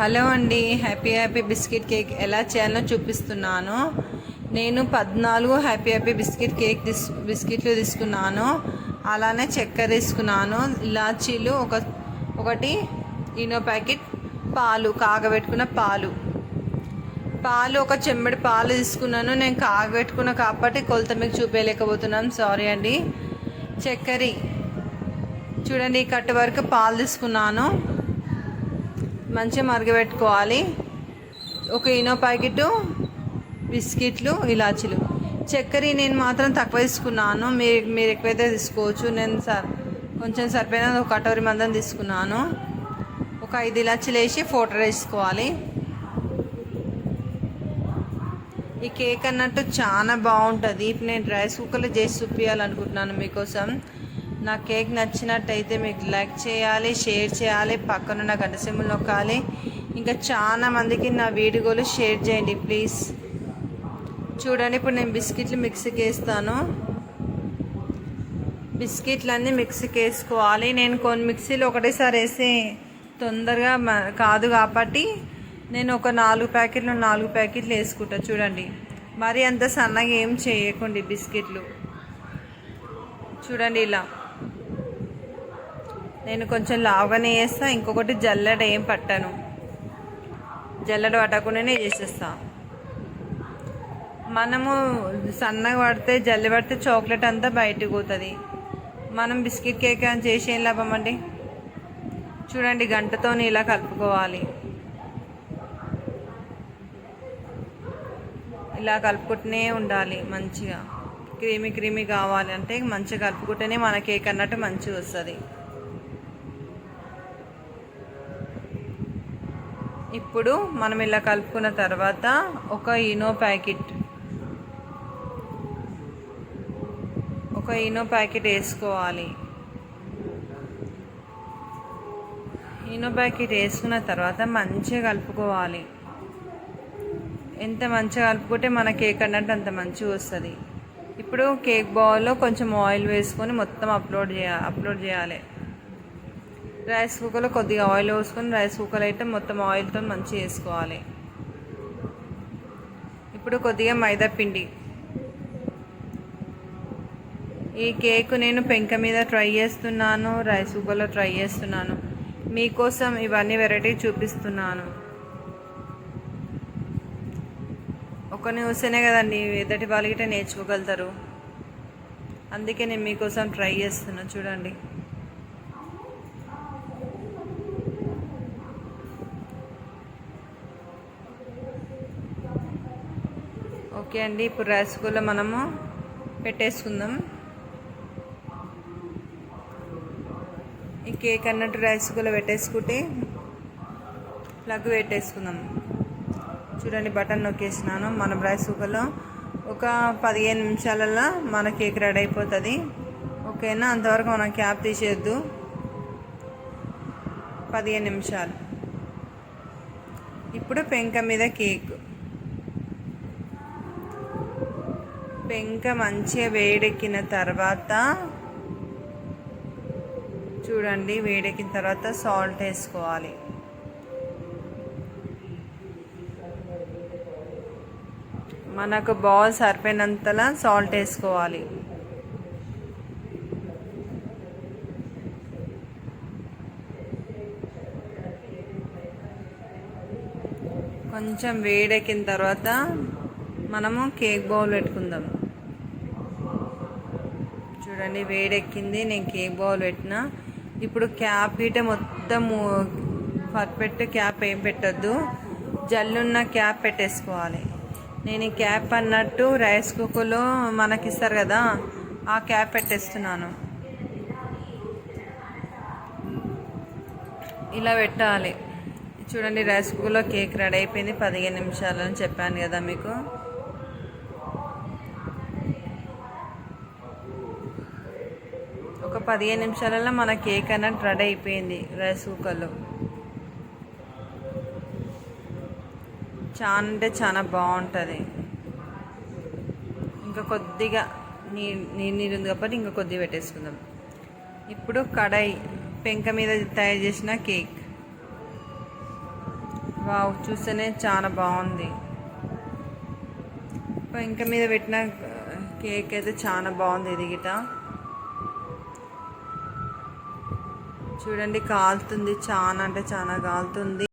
Hello అండి, happy biscuit cake ఎలా చేయాలో చూపిస్తున్నాను. నేను 14 హ్యాపీ బిస్కెట్లు తీసుకున్నాను. అలానే చక్కెర తీసుకున్నాను, ఇలాచీలు ఒకటి ఈనో ప్యాకెట్, పాలు కాగబెట్టుకున్న పాలు ఒక చెంబడి పాలు తీసుకున్నాను. నేను కాగబెట్టుకున్న కాబట్టి కొలత మీకు చూపించలేకపోతున్నాను, సారీ అండి. చక్కెర చూడండి, ఈ కట్ట వరకు పాలు తీసుకున్నాను. మంచిగా మరగబెట్టుకోవాలి. ఒక ఈనో ప్యాకెట్, బిస్కెట్లు, ఇలాచీలు, చక్కెర నేను మాత్రం తక్కువ తీసుకున్నాను. మీరు ఎక్కువైతే తీసుకోవచ్చు. నేను కొంచెం సరిపోయిన ఒక కటోరి మందం తీసుకున్నాను. ఒక 5 ఇలాచీలు వేసి ఫోటర్ వేసుకోవాలి. ఈ కేక్ అన్నట్టు చాలా బాగుంటుంది. ఇప్పుడు నేను రైస్ కుక్కర్లో చేసి చూపించాలనుకుంటున్నాను మీకోసం. నా కేక్ నచ్చినట్టయితే మీకు లైక్ చేయాలి, షేర్ చేయాలి, పక్కనున్న గంట సింబల్ నొక్కాలి. ఇంకా చాలా మందికి నా వీడియోలు షేర్ చేయండి ప్లీజ్. చూడండి, ఇప్పుడు నేను బిస్కెట్లు మిక్సీకి వేస్తాను. బిస్కెట్లన్నీ మిక్సీకి వేసుకోవాలి. నేను కొన్ని మిక్సీలో ఒకటేసారి వేసి తొందరగా కాదు కాబట్టి నేను ఒక 4 ప్యాకెట్లు వేసుకుంటా. చూడండి, మరి అంత సన్నగా ఏం చేయకండి బిస్కెట్లు. చూడండి, ఇలా నేను కొంచెం లావుగానే వేస్తా. ఇంకొకటి జల్లెడ ఏం పట్టాను, జల్లెడ పట్టకుండానే చేసేస్తా. మనము సన్నగా పడితే జల్లి పడితే చాక్లెట్ అంతా బయటకు పోతుంది. మనం బిస్కెట్ కేక్ అని చేసి ఏం లాభం అండి. చూడండి, గంటతో ఇలా కలుపుకోవాలి. ఇలా కలుపుకుంటూనే ఉండాలి. మంచిగా క్రీమీ కావాలి అంటే మంచిగా కలుపుకుంటేనే మన కేక్ అన్నట్టు మంచిగా వస్తుంది. ఇప్పుడు మనం ఇలా కలుపుకున్న తర్వాత ఒక ఈనో ప్యాకెట్ వేసుకోవాలి. ఈనో ప్యాకెట్ వేసుకున్న తర్వాత మంచిగా కలుపుకోవాలి. ఎంత మంచిగా కలుపుకుంటే మన కేక్ అన్నట్టు అంత మంచిగా వస్తుంది. ఇప్పుడు కేక్ బౌల్లో కొంచెం ఆయిల్ వేసుకొని మొత్తం అప్లోడ్ చేయాలి. రైస్ కుక్కర్లో కొద్దిగా ఆయిల్ వేసుకొని రైస్ కుక్కర్ అయితే మొత్తం ఆయిల్తో మంచిగా వేసుకోవాలి. ఇప్పుడు కొద్దిగా మైదా పిండి. ఈ కేక్ నేను పెంక మీద ట్రై చేస్తున్నాను, రైస్ కుక్కర్లో ట్రై చేస్తున్నాను. మీకోసం ఇవన్నీ వెరైటీ చూపిస్తున్నాను. ఒకరిని చూస్తేనే కదండి ఎదుటి వాళ్ళకి నేర్చుకోగలుగుతారు. అందుకే నేను మీకోసం ట్రై చేస్తున్నా. చూడండి, ఓకే అండి. ఇప్పుడు రైస్ కుక్కర్లో మనము పెట్టేసుకుందాం. ఈ కేక్ అన్నట్టు రైస్ కుక్కర్లో పెట్టేసుకుంటే ప్లగ్ పెట్టేసుకుందాం. చూడండి, బటన్ నొక్కేసినాను. మనం రైస్ కుక్కర్లో ఒక 15 నిమిషాలలో మన కేక్ రెడీ అయిపోతుంది. ఓకేనా? అంతవరకు మనం క్యాప్ తీసేయద్దు. 15 నిమిషాలు. ఇప్పుడు పెంక మీద పెంక మంచిగా వేడెక్కిన తర్వాత చూడండి, వేడెక్కిన తర్వాత సాల్ట్ వేసుకోవాలి. మనకు బాల్ సరిపోయినంతలా సాల్ట్ వేసుకోవాలి. కొంచెం వేడెక్కిన తర్వాత మనము కేక్ బౌల్ పెట్టుకుందాం. చూడండి, వేడెక్కింది. నేను కేక్ బౌల్ పెట్టిన. ఇప్పుడు క్యాప్ గిట్ట మొత్తం పర్ఫెక్ట్ క్యాప్ ఏం పెట్టద్దు, జల్లున్న క్యాప్ పెట్టేసుకోవాలి. నేను ఈ క్యాప్ అన్నట్టు రైస్ కుక్కర్లో మనకిస్తారు కదా, ఆ క్యాప్ పెట్టేస్తున్నాను. ఇలా పెట్టాలి. చూడండి, రైస్ కుక్కర్లో కేక్ రెడీ అయిపోయింది. 15 నిమిషాలు అని చెప్పాను కదా మీకు. ఒక 15 నిమిషాలలో మన కేక్ అన్నట్టు రెడీ అయిపోయింది రైస్ కుక్కర్లో. చాలా అంటే చాలా బాగుంటుంది. ఇంకా కొద్దిగా నీరు ఉంది కాబట్టి ఇంకా కొద్దిగా పెట్టేసుకుందాం. ఇప్పుడు కడాయి పెంక మీద తయారు చేసిన కేక్ వావ్, చూస్తేనే చాలా బాగుంది. ఇంకా మీద పెట్టిన కేక్ అయితే చాలా బాగుంది. ఇది గిట చూడండి, కాలుతుంది, చాలా అంటే చాలా కాలుతుంది.